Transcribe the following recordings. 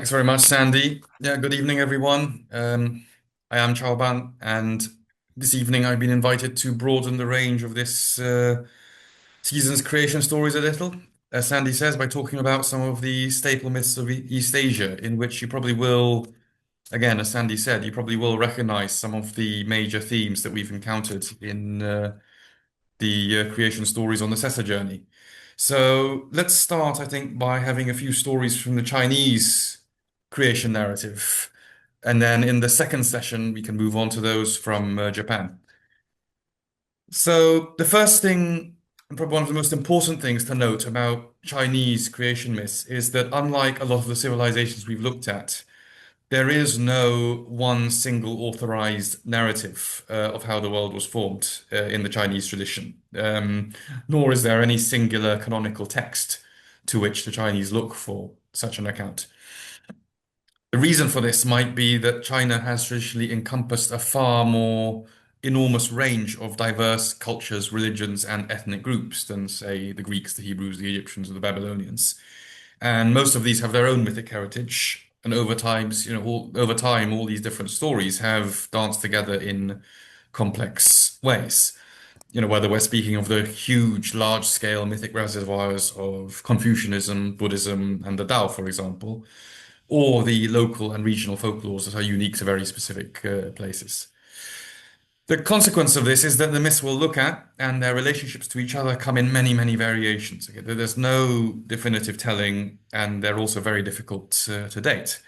Thanks very much, Sandy. Yeah, good evening, everyone. I am Chaobang, and this evening I've been invited to broaden the range of this season's creation stories a little, as Sandy says, by talking about some of the staple myths of East Asia, in which you probably will, again, as Sandy said, you probably will recognize some of the major themes that we've encountered in the creation stories on the Cesair journey. So let's start, I think, by having a few stories from the Chinese creation narrative. And then in the second session, we can move on to those from Japan. So the first thing, and probably one of the most important things to note about Chinese creation myths is that unlike a lot of the civilizations we've looked at, there is no one single authorized narrative of how the world was formed in the Chinese tradition, nor is there any singular canonical text to which the Chinese look for such an account. The reason for this might be that China has traditionally encompassed a far more enormous range of diverse cultures, religions, and ethnic groups than, say, the Greeks, the Hebrews, the Egyptians, or the Babylonians. And most of these have their own mythic heritage. And over time, all these different stories have danced together in complex ways. Whether we're speaking of the huge, large-scale mythic reservoirs of Confucianism, Buddhism, and the Tao, for example, or the local and regional folklores that are unique to very specific places. The consequence of this is that the myths we'll look at and their relationships to each other come in many, many variations. Okay, there's no definitive telling, and they're also very difficult to date.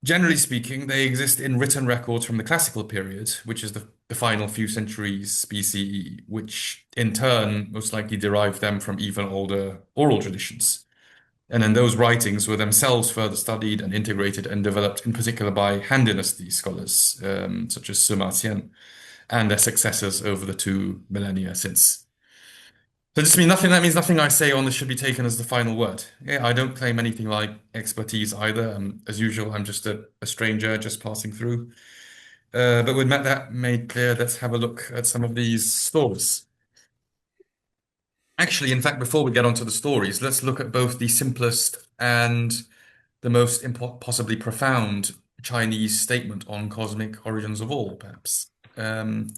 Generally speaking, they exist in written records from the classical period, which is the final few centuries BCE, which in turn most likely derived them from even older oral traditions. And then those writings were themselves further studied and integrated and developed in particular by Han Dynasty scholars, such as Sima Qian, and their successors over the 2 millennia since. So that means nothing I say on this should be taken as the final word. Yeah, I don't claim anything like expertise either. As usual, I'm just a stranger just passing through. But with that made clear, let's have a look at some of these stories. Actually, in fact, before we get onto the stories, let's look at both the simplest and the most possibly profound Chinese statement on cosmic origins of all, perhaps. Any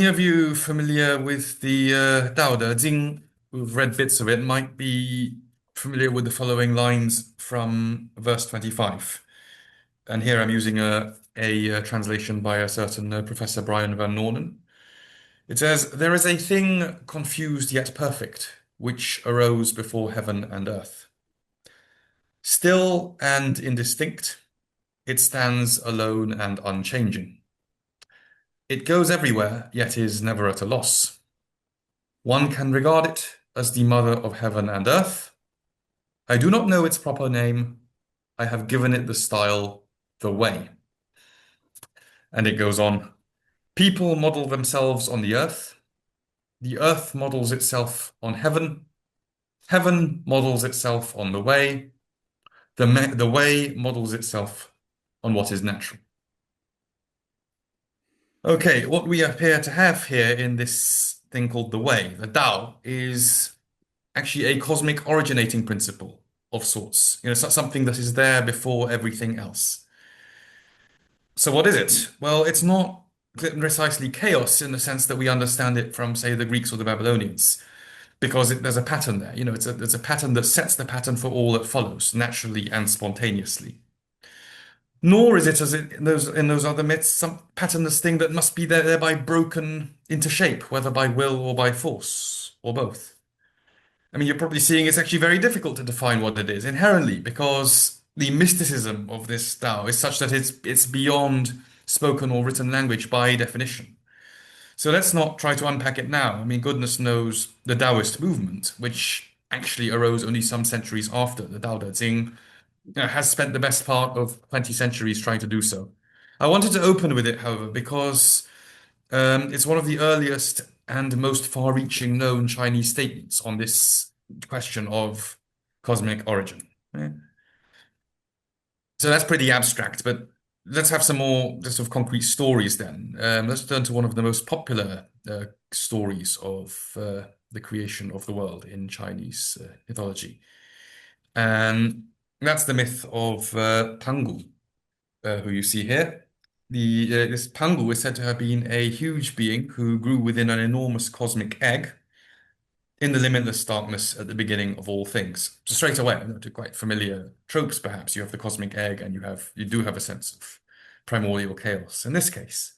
of you familiar with the Tao Te Ching, who've read bits of it, might be familiar with the following lines from verse 25. And here I'm using a translation by a certain Professor Brian Van Nornen. It says, "There is a thing confused yet perfect, which arose before heaven and earth. Still and indistinct, it stands alone and unchanging. It goes everywhere, yet is never at a loss. One can regard it as the mother of heaven and earth. I do not know its proper name. I have given it the style, the way." And it goes on. People model themselves on the earth. The earth models itself on heaven. Heaven models itself on the way. The way models itself on what is natural. Okay, what we appear to have here in this thing called the way, the Tao, is actually a cosmic originating principle of sorts. Something that is there before everything else. So what is it? Well, it's not precisely chaos in the sense that we understand it from, say, the Greeks or the Babylonians, because there's a pattern there. It's a pattern that sets the pattern for all that follows, naturally and spontaneously. Nor is it as in those other myths, some patternless thing that must be thereby broken into shape, whether by will or by force, or both. I mean, you're probably seeing it's actually very difficult to define what it is inherently, because the mysticism of this Tao is such that it's beyond spoken or written language by definition. So let's not try to unpack it now. I mean, goodness knows the Taoist movement, which actually arose only some centuries after the Tao Te Ching, has spent the best part of 20 centuries trying to do so. I wanted to open with it, however, because it's one of the earliest and most far-reaching known Chinese statements on this question of cosmic origin. Yeah. So that's pretty abstract, but let's have some more just sort of concrete stories then. Let's turn to one of the most popular stories of the creation of the world in Chinese mythology. And That's the myth of Pangu, who you see here. This Pangu is said to have been a huge being who grew within an enormous cosmic egg in the limitless darkness at the beginning of all things. So straight away, to quite familiar tropes, perhaps you have the cosmic egg, and you do have a sense of primordial chaos in this case.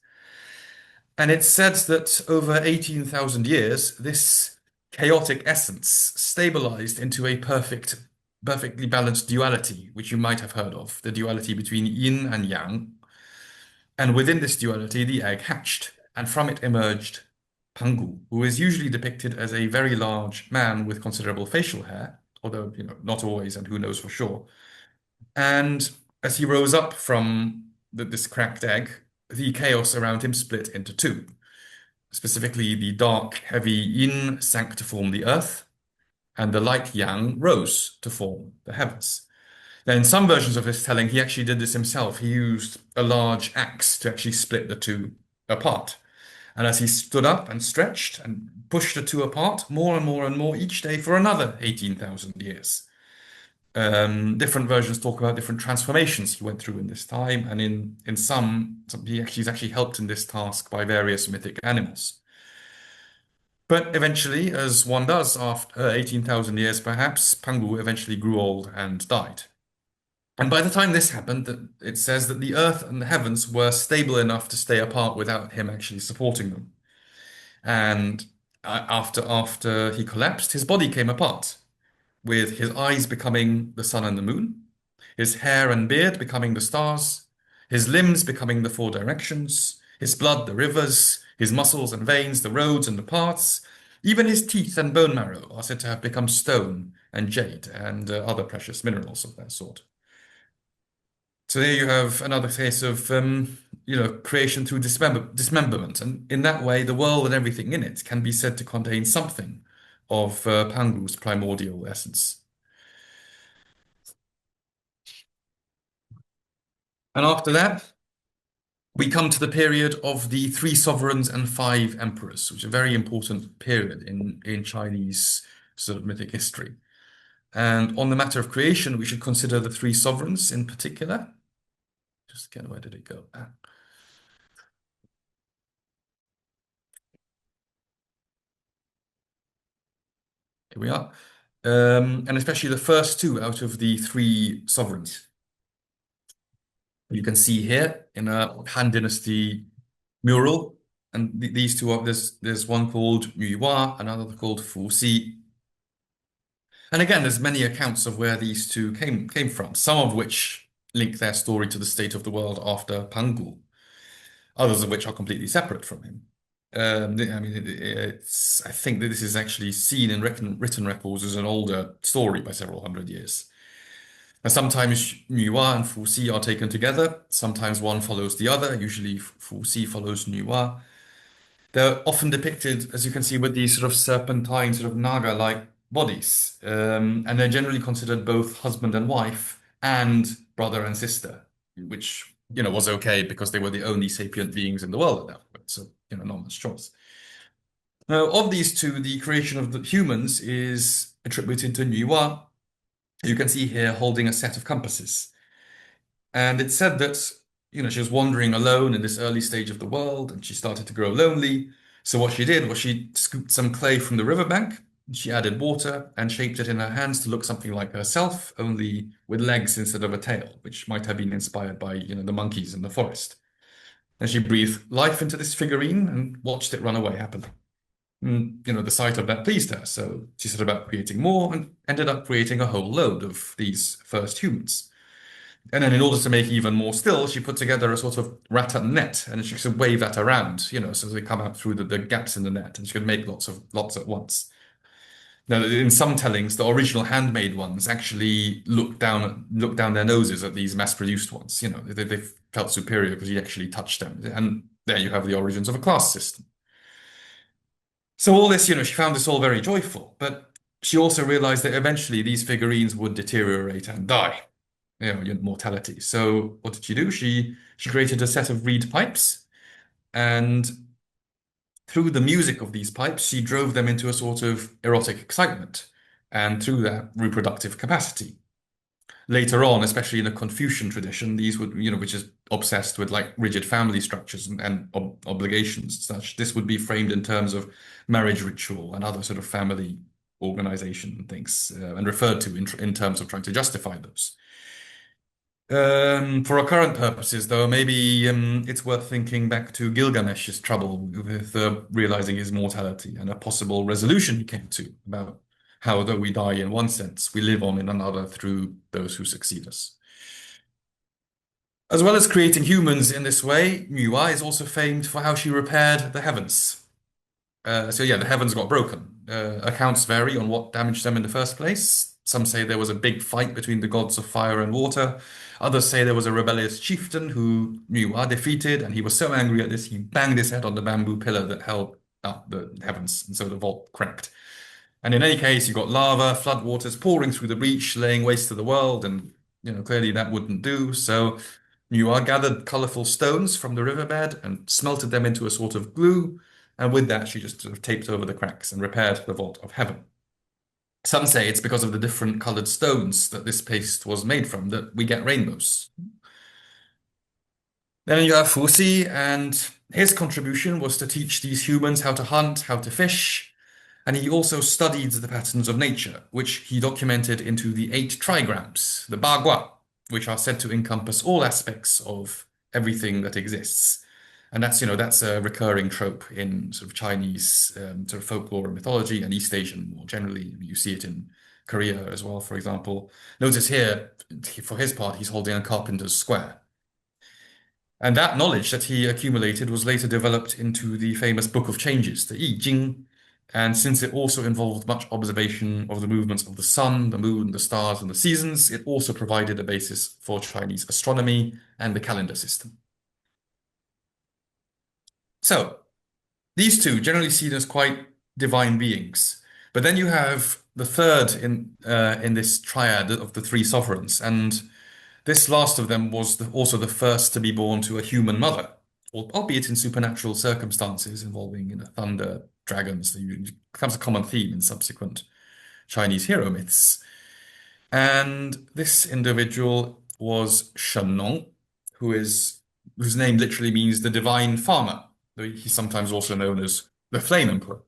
And it's said that over 18,000 years, this chaotic essence stabilized into a perfectly balanced duality, which you might have heard of, the duality between yin and yang. And within this duality, the egg hatched, and from it emerged Pangu, who is usually depicted as a very large man with considerable facial hair, although, not always, and who knows for sure. And as he rose up from this cracked egg, the chaos around him split into two. Specifically, the dark, heavy yin sank to form the earth, and the light yang rose to form the heavens. Now, in some versions of this telling, he actually did this himself. He used a large axe to actually split the two apart. And as he stood up and stretched and pushed the two apart more and more and more each day for another 18,000 years. Different versions talk about different transformations he went through in this time, and in some he's actually helped in this task by various mythic animals. But eventually, as one does after 18,000 years perhaps, Pangu eventually grew old and died. And by the time this happened, it says that the earth and the heavens were stable enough to stay apart without him actually supporting them. And after he collapsed, his body came apart, with his eyes becoming the sun and the moon, his hair and beard becoming the stars, his limbs becoming the four directions, his blood the rivers, his muscles and veins the roads and the paths. Even his teeth and bone marrow are said to have become stone and jade and other precious minerals of that sort. So there you have another case of, creation through dismemberment. And in that way, the world and everything in it can be said to contain something of Pangu's primordial essence. And after that, we come to the period of the three sovereigns and five emperors, which is a very important period in Chinese sort of mythic history. And on the matter of creation, we should consider the three sovereigns in particular. Just again, where did it go? Here we are. And especially the first two out of the three sovereigns. You can see here in a Han Dynasty mural, and these two are there's one called Yuhua, another called Fuxi. And again, there's many accounts of where these two came from, some of which link their story to the state of the world after Pangu, others of which are completely separate from him. I mean, I think that this is actually seen in written records as an older story by several hundred years. And sometimes Nuwa and Fuxi are taken together. Sometimes one follows the other. Usually Fuxi follows Nuwa. They're often depicted, as you can see, with these sort of serpentine, sort of naga-like bodies. And they're generally considered both husband and wife and brother and sister, which, was okay because they were the only sapient beings in the world at that point. So, not much choice. Now, of these two, the creation of the humans is attributed to Nuwa. You can see here holding a set of compasses. And it's said that, she was wandering alone in this early stage of the world and she started to grow lonely. So what she did was she scooped some clay from the riverbank, she added water and shaped it in her hands to look something like herself, only with legs instead of a tail, which might have been inspired by, the monkeys in the forest. And she breathed life into this figurine and watched it run away happily. And, the sight of that pleased her, so she set about creating more and ended up creating a whole load of these first humans. And then in order to make even more still, she put together a sort of rattan net, and she could wave that around, so they come out through the gaps in the net, and she could make lots at once. Now, in some tellings, the original handmade ones actually look down their noses at these mass-produced ones. They felt superior because you actually touched them, and there you have the origins of a class system. So all this, she found this all very joyful, but she also realized that eventually these figurines would deteriorate and die, mortality. So what did she do? She created a set of reed pipes, and through the music of these pipes, she drove them into a sort of erotic excitement, and through that, reproductive capacity. Later on, especially in the Confucian tradition, these would, which is obsessed with like rigid family structures and obligations, such. This would be framed in terms of marriage ritual and other sort of family organization things, and referred to in terms of trying to justify those. For our current purposes, though, maybe it's worth thinking back to Gilgamesh's trouble with realizing his mortality and a possible resolution he came to about how, though we die in one sense, we live on in another through those who succeed us. As well as creating humans in this way, Nuwa is also famed for how she repaired the heavens. So yeah, the heavens got broken. Accounts vary on what damaged them in the first place. Some say there was a big fight between the gods of fire and water. Others say there was a rebellious chieftain who Nuwa defeated, and he was so angry at this, he banged his head on the bamboo pillar that held up the heavens, and so the vault cracked. And in any case, you've got lava, floodwaters pouring through the breach, laying waste to the world, and clearly that wouldn't do. So Nuwa gathered colorful stones from the riverbed and smelted them into a sort of glue. And with that, she just sort of taped over the cracks and repaired the vault of heaven. Some say it's because of the different colored stones that this paste was made from that we get rainbows. Then you have Fusi, and his contribution was to teach these humans how to hunt, how to fish, and he also studied the patterns of nature, which he documented into the 8 trigrams, the Bagua, which are said to encompass all aspects of everything that exists. And that's a recurring trope in sort of Chinese sort of folklore and mythology, and East Asian more generally. You see it in Korea as well, for example. Notice here, for his part, he's holding a carpenter's square. And that knowledge that he accumulated was later developed into the famous Book of Changes, the I Ching. And since it also involved much observation of the movements of the sun, the moon, the stars, and the seasons, it also provided a basis for Chinese astronomy and the calendar system. So, these two generally seen as quite divine beings. But then you have the third in this triad of the 3 sovereigns, and this last of them was also the first to be born to a human mother, albeit in supernatural circumstances involving thunder, dragons. It becomes a common theme in subsequent Chinese hero myths. And this individual was Shen whose name literally means the divine farmer, though he's sometimes also known as the Flame Emperor.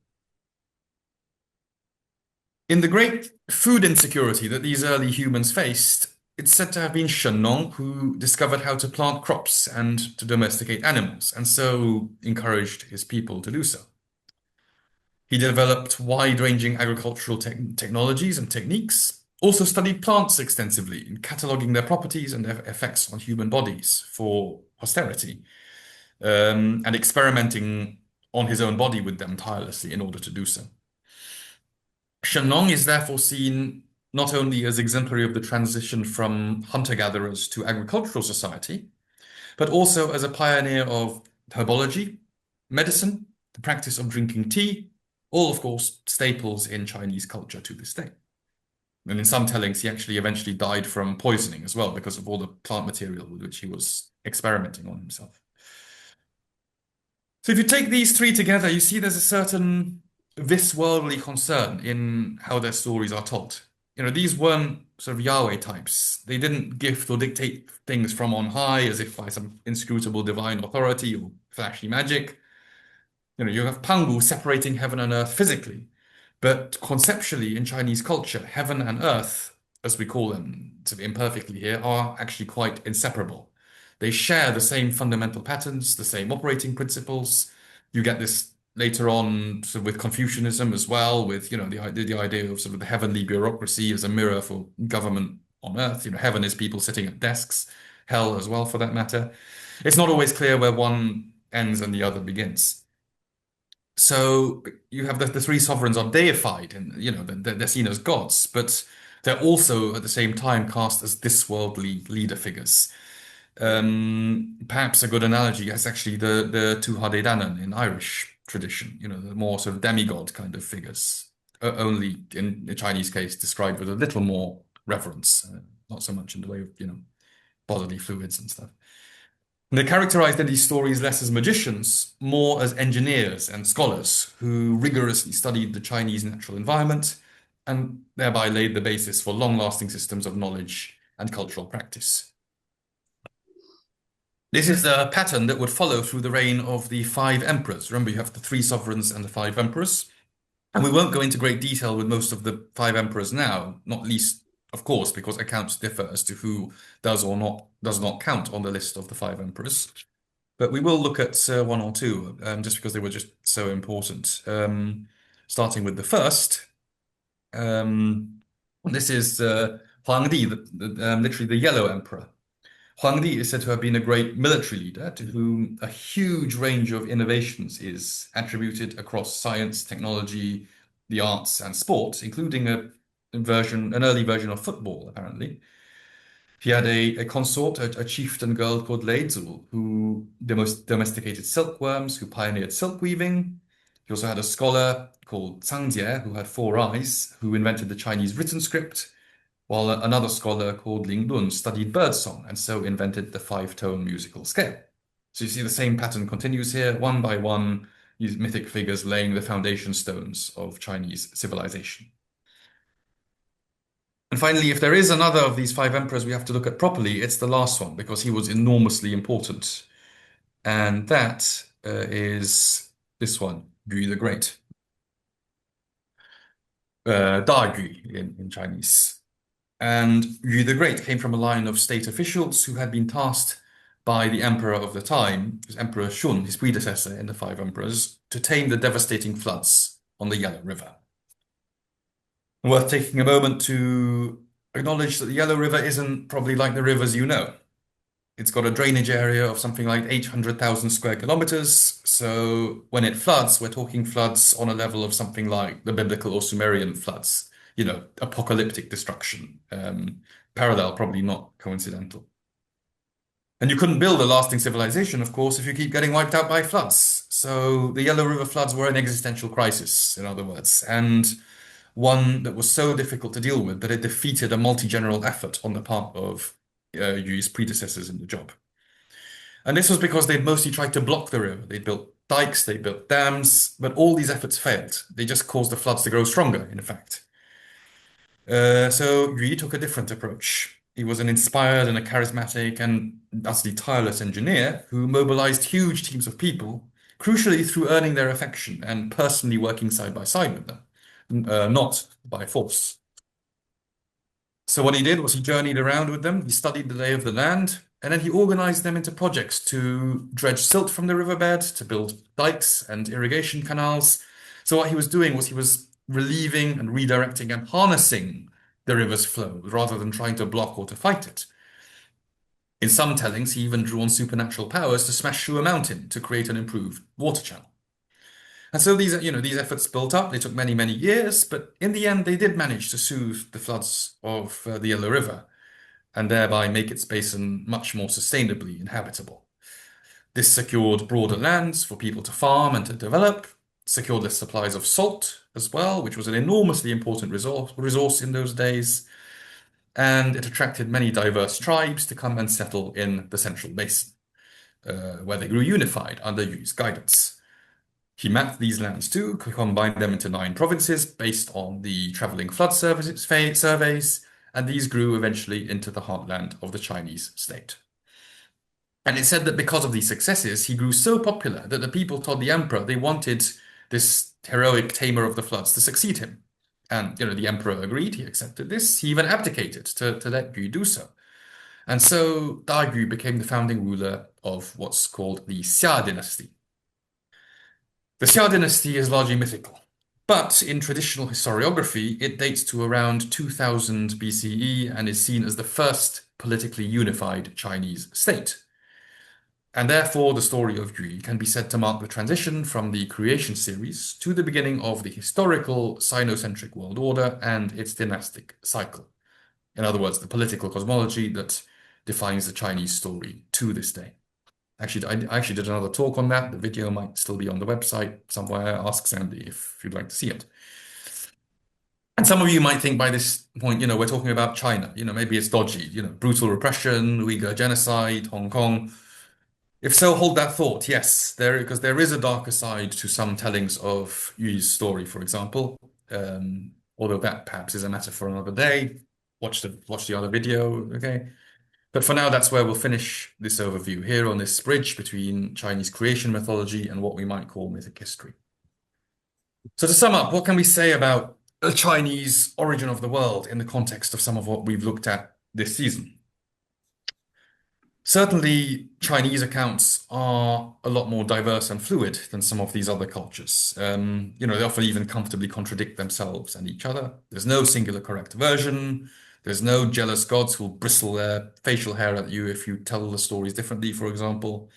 In the great food insecurity that these early humans faced, it's said to have been Shen who discovered how to plant crops and to domesticate animals, and so encouraged his people to do so. He developed wide-ranging agricultural technologies and techniques, also studied plants extensively, cataloging their properties and their effects on human bodies for posterity, and experimenting on his own body with them tirelessly in order to do so. Shenlong is therefore seen not only as exemplary of the transition from hunter-gatherers to agricultural society, but also as a pioneer of herbology, medicine, the practice of drinking tea, all, of course, staples in Chinese culture to this day. And in some tellings, he actually eventually died from poisoning as well because of all the plant material with which he was experimenting on himself. So if you take these 3 together, you see there's a certain this-worldly concern in how their stories are told. These weren't sort of Yahweh types. They didn't gift or dictate things from on high as if by some inscrutable divine authority or flashy magic. You have Pangu separating heaven and earth physically, but conceptually in Chinese culture, heaven and earth, as we call them sort of imperfectly here, are actually quite inseparable. They share the same fundamental patterns, the same operating principles. You get this later on sort of with Confucianism as well, with the idea of sort of the heavenly bureaucracy as a mirror for government on earth. Heaven is people sitting at desks, hell as well for that matter. It's not always clear where one ends and the other begins. So you have the 3 sovereigns are deified, and they're seen as gods, but they're also at the same time cast as this worldly leader figures. Perhaps a good analogy is actually the Tuhade Danan in Irish tradition, the more sort of demigod kind of figures, only in the Chinese case described with a little more reverence, not so much in the way of, bodily fluids and stuff. And they're characterized in these stories less as magicians, more as engineers and scholars who rigorously studied the Chinese natural environment and thereby laid the basis for long-lasting systems of knowledge and cultural practice. This is the pattern that would follow through the reign of the five emperors. Remember, you have the three sovereigns and the five emperors. And we won't go into great detail with most of the five emperors now, not least, of course, because accounts differ as to who does not count on the list of the five emperors. But we will look at one or two, just because they were just so important. Starting with the first, this is Huangdi, literally the Yellow Emperor. Huangdi is said to have been a great military leader to whom a huge range of innovations is attributed across science, technology, the arts, and sport, including an early version of football, apparently. He had a consort, a chieftain girl called Leizu, who domesticated silkworms, who pioneered silk weaving. He also had a scholar called Cangjie, who had four eyes, who invented the Chinese written script, while another scholar called Ling Lun studied birdsong and so invented the five-tone musical scale. So you see the same pattern continues here, one by one, these mythic figures laying the foundation stones of Chinese civilization. And finally, if there is another of these five emperors we have to look at properly, it's the last one, because he was enormously important. And that is this one, Yu the Great. Da Yu in Chinese. And Yu the Great came from a line of state officials who had been tasked by the emperor of the time, Emperor Shun, his predecessor in the five emperors, to tame the devastating floods on the Yellow River. Worth taking a moment to acknowledge that the Yellow River isn't probably like the rivers you know. It's got a drainage area of something like 800,000 square kilometers. So when it floods, we're talking floods on a level of something like the biblical or Sumerian floods, apocalyptic destruction. Parallel, probably not coincidental. And you couldn't build a lasting civilization, of course, if you keep getting wiped out by floods. So the Yellow River floods were an existential crisis, in other words, and one that was so difficult to deal with that it defeated a multi-general effort on the part of Yu's predecessors in the job. And this was because they'd mostly tried to block the river. They built dikes, they built dams, but all these efforts failed. They just caused the floods to grow stronger, in fact. So Yu took a different approach. He was an inspired and a charismatic and utterly tireless engineer who mobilized huge teams of people, crucially through earning their affection and personally working side by side with them, not by force. So what he did was he journeyed around with them, he studied the lay of the land, and then he organized them into projects to dredge silt from the riverbed, to build dikes and irrigation canals. So what he was doing was he was relieving and redirecting and harnessing the river's flow rather than trying to block or to fight it. In some tellings, he even drew on supernatural powers to smash through a mountain to create an improved water channel. And so these efforts built up. They took many, many years, but in the end, they did manage to soothe the floods of the Yellow River and thereby make its basin much more sustainably inhabitable. This secured broader lands for people to farm and to develop, secured the supplies of salt as well, which was an enormously important resource in those days, and it attracted many diverse tribes to come and settle in the central basin, where they grew unified under Yu's guidance. He mapped these lands too, combined them into 9 provinces based on the traveling flood surveys, and these grew eventually into the heartland of the Chinese state. And it's said that because of these successes, he grew so popular that the people told the emperor they wanted this heroic tamer of the floods to succeed him. And, the emperor agreed, he accepted this. He even abdicated to let Yu do so. And so Da Yu became the founding ruler of what's called the Xia dynasty. The Xia dynasty is largely mythical, but in traditional historiography, it dates to around 2000 BCE and is seen as the first politically unified Chinese state. And therefore, the story of Yu can be said to mark the transition from the creation series to the beginning of the historical Sinocentric world order and its dynastic cycle. In other words, the political cosmology that defines the Chinese story to this day. Actually, I actually did another talk on that. The video might still be on the website somewhere. Ask Sandy if you'd like to see it. And some of you might think by this point, we're talking about China. Maybe it's dodgy, brutal repression, Uyghur genocide, Hong Kong. If so, hold that thought. Yes, because there is a darker side to some tellings of Yu's story, for example. Although that perhaps is a matter for another day. watch the other video, okay? But for now, that's where we'll finish this overview here on this bridge between Chinese creation mythology and what we might call mythic history. So to sum up, what can we say about the Chinese origin of the world in the context of some of what we've looked at this season? Certainly, Chinese accounts are a lot more diverse and fluid than some of these other cultures. They often even comfortably contradict themselves and each other. There's no singular correct version. There's no jealous gods who'll bristle their facial hair at you if you tell the stories differently, for example.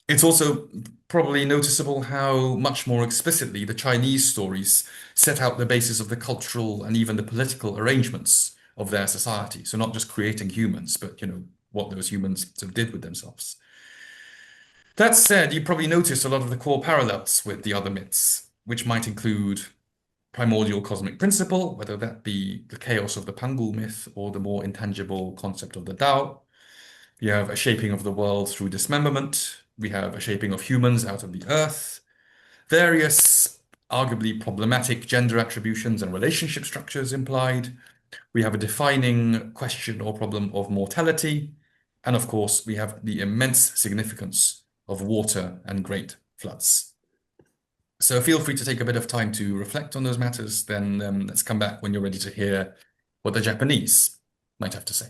It's also probably noticeable how much more explicitly the Chinese stories set out the basis of the cultural and even the political arrangements of their society. So not just creating humans, but what those humans sort of did with themselves. That said, you probably noticed a lot of the core parallels with the other myths, which might include primordial cosmic principle, whether that be the chaos of the Pangul myth or the more intangible concept of the Tao. You have a shaping of the world through dismemberment. We have a shaping of humans out of the earth. Various, arguably problematic gender attributions and relationship structures implied. We have a defining question or problem of mortality. And of course, we have the immense significance of water and great floods. So feel free to take a bit of time to reflect on those matters. Then let's come back when you're ready to hear what the Japanese might have to say.